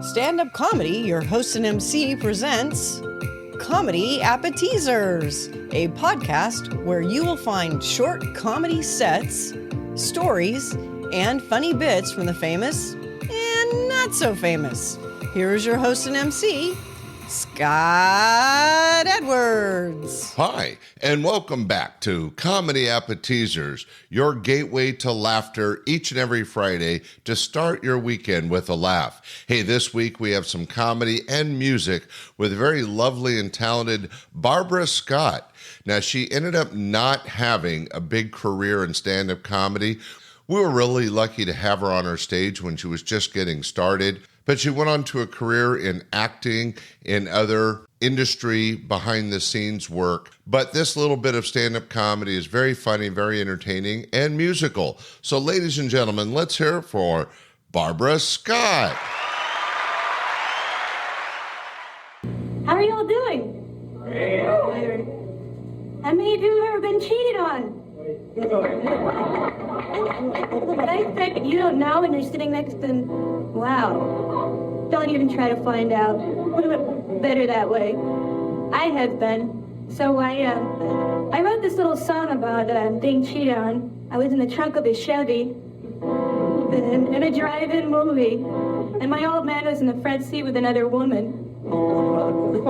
Stand-Up Comedy, your host and MC, presents Comedy Appetizers, a podcast where you will find short comedy sets, stories, and funny bits from the famous and not so famous. Here's your host and MC, Scott Edwards. Hi, and welcome back to Comedy Appetizers, your gateway to laughter each and every Friday to start your weekend with a laugh. Hey, this week we have some comedy and music with very lovely and talented Barbara Scott. Now, she ended up not having a big career in stand-up comedy. We were really lucky to have her on our stage when she was just getting started. But she went on to a career in acting, in other industry, behind-the-scenes work. But this little bit of stand-up comedy is very funny, very entertaining, and musical. So, ladies and gentlemen, let's hear it for Barbara Scott. How are y'all doing? How many of you have ever been cheated on? I expect you don't know and you're sitting next to them. Wow. Don't even try to find out. Better that way. I have been. So I wrote this little song about being cheated on. I was in the trunk of a Chevy in a drive-in movie, and my old man was in the front seat with another woman.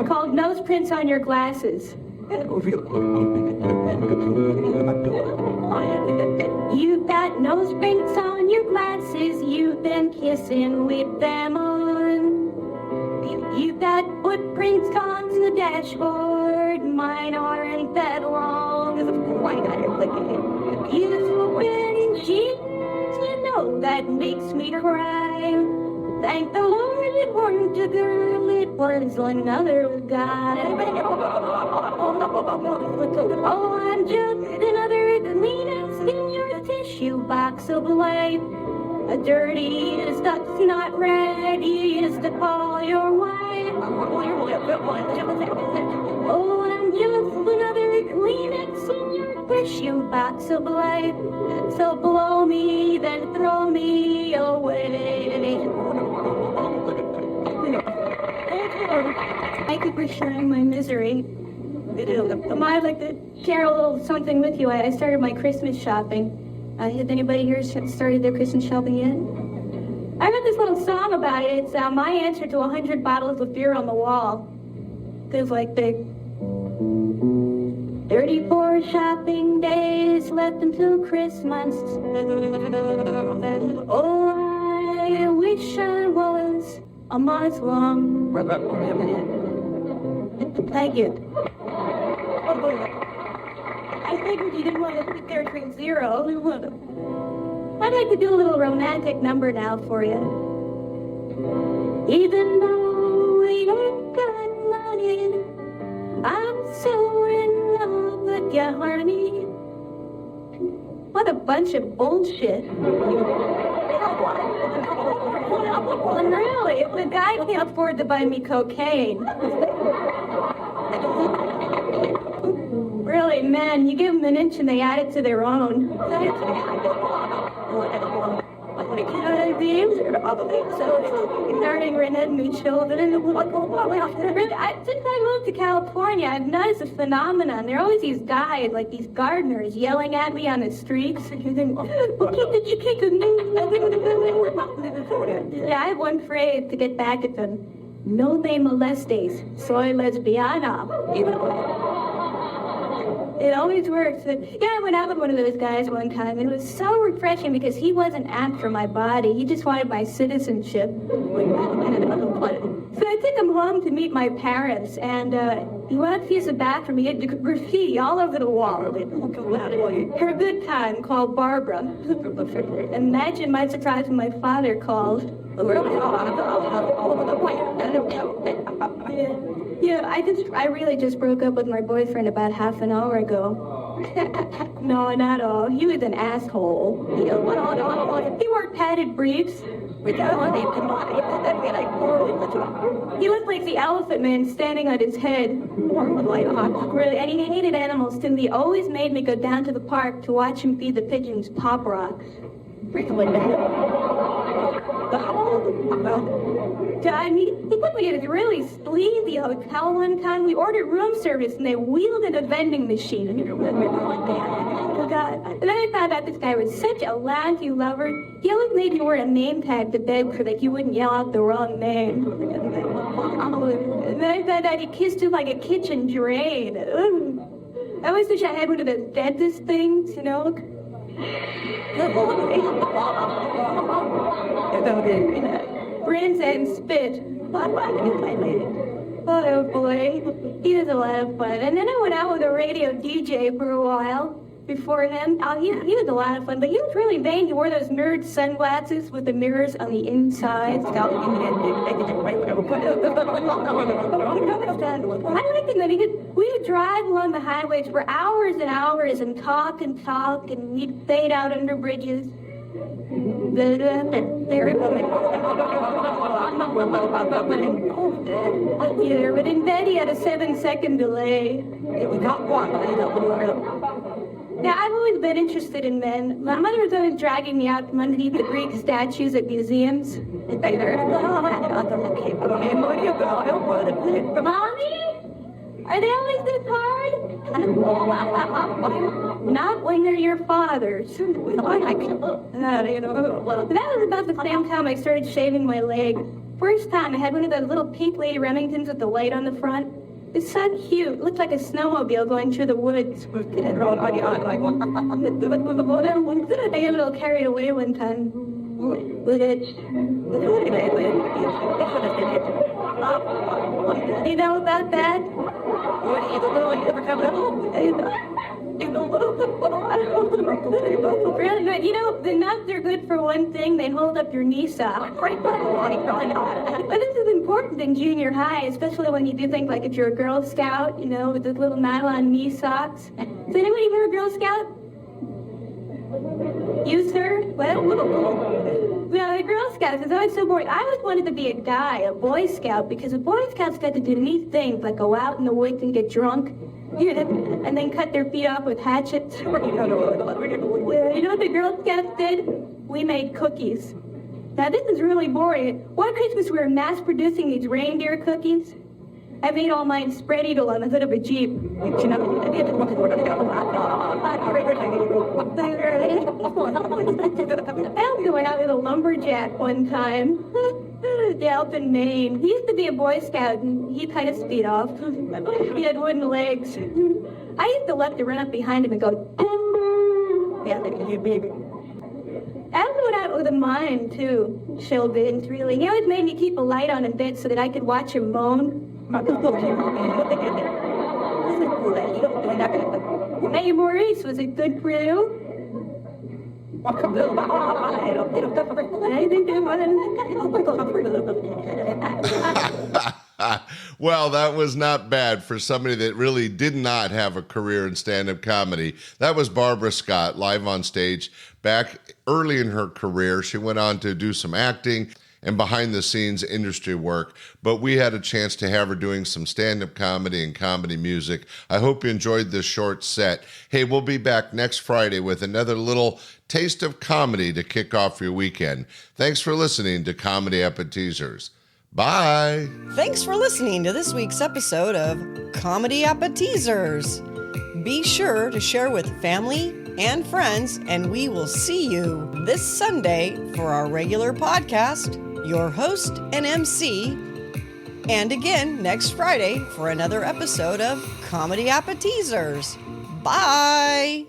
Called Nose Prints on Your Glasses. You've got nose prints on your glasses, you've been kissing with them on. You've got footprints on the dashboard, mine aren't that long. You've been cheated, you know that makes me cry. Thank the Lord it weren't a girl, it was another guy. Oh, I'm just another Kleenex in your tissue box of life. A dirty stuff's not ready is to call your wife. Oh, I'm just another Kleenex in your tissue box of life. So blow me, then throw me away. I could be sharing my misery. I'd like to share a little something with you. I started my Christmas shopping. Has anybody here started their Christmas shopping yet? I wrote this little song about it. It's my answer to 100 bottles of beer on the wall. Goes like this. 34 shopping days left until Christmas. Oh, I wish I was a month long. Thank you. I figured you didn't want to sit there between zero. I'd like to do a little romantic number now for you. Even though we don't got money, I'm so in love with you, honey. What a bunch of bullshit. And really, if the guy can't afford to buy me cocaine. Really, men, you give them an inch and they add it to their own. You know what I mean? So, starting redhead me children. Since I moved to California, I've noticed a phenomenon. There are always these guys, like these gardeners, yelling at me on the streets. Yeah, I have one phrase to get back at them. No me molestes, soy lesbiana. It always works. Yeah, I went out with one of those guys one time, and it was so refreshing because he wasn't apt for my body. He just wanted my citizenship. So I took him home to meet my parents, and he wanted to use the bathroom. He had graffiti all over the wall. Her good time called Barbara. Imagine my surprise when my father called. Yeah, I really just broke up with my boyfriend about half an hour ago. No, not all. He was an asshole. He wore padded briefs. He looked like the Elephant Man standing on his head. Really, and he hated animals too. He always made me go down to the park to watch him feed the pigeons Pop Rocks. The whole I mean, he put me in a really sleazy hotel one time. We ordered room service, and they wheeled in a vending machine. And then I found out this guy was such a lousy lover. He always made me wear a name tag to bed so that he wouldn't yell out the wrong name. And then I found out he kissed him like a kitchen drain. I always wish I had one of those dentist things, you know? Rinse and spit. Oh boy, he was a lot of fun. And then I went out with a radio DJ for a while. Before him, he was a lot of fun, but he was really vain. He wore those nerd sunglasses with the mirrors on the inside. I liked him that we would drive along the highways for hours and hours and talk, and he'd fade out under bridges. Yeah, but in bed he had a 7-second delay. Now, I've always been interested in men. My mother was always dragging me out from underneath the Greek statues at museums. Mommy? Are they always this hard? Not when they're your father's. That was about the same time I started shaving my leg. First time, I had one of those little pink Lady Remingtons with the light on the front. It's so cute. It looked like a snowmobile going through the woods. I got a little carried away one time. You know about that? Really good. You know, the nuts are good for one thing. They hold up your knee sock. But this is important in junior high, especially when you do things like if you're a Girl Scout, you know, with those little nylon knee socks. Is anybody here a Girl Scout? You, sir? What? No, the Girl Scouts is always so boring. I always wanted to be a guy, a Boy Scout, because the Boy Scouts got to do neat things, like go out in the woods and get drunk, and then cut their feet off with hatchets. You know what the Girl Scouts did? We made cookies. Now, this is really boring. One Christmas, we were mass-producing these reindeer cookies. I made all mine spread eagle on the hood of a Jeep. I was going out with a lumberjack one time. Up in Maine. He used to be a Boy Scout, and he cut his feet off. He had wooden legs. I used to love to run up behind him and go, I also went out with a mime, too. Showbiz, really. He always made me keep a light on in bed so that I could watch him moan. Hey, Maurice, was it good for you? Well, that was not bad for somebody that really did not have a career in stand-up comedy. That was Barbara Scott, live on stage. Back early in her career, she went on to do some acting and behind-the-scenes industry work, but we had a chance to have her doing some stand-up comedy and comedy music. I hope you enjoyed this short set. Hey, we'll be back next Friday with another little taste of comedy to kick off your weekend. Thanks for listening to Comedy Appetizers. Bye! Thanks for listening to this week's episode of Comedy Appetizers. Be sure to share with family and friends, and we will see you this Sunday for our regular podcast, your host and MC, and again next Friday for another episode of Comedy Appetizers. Bye!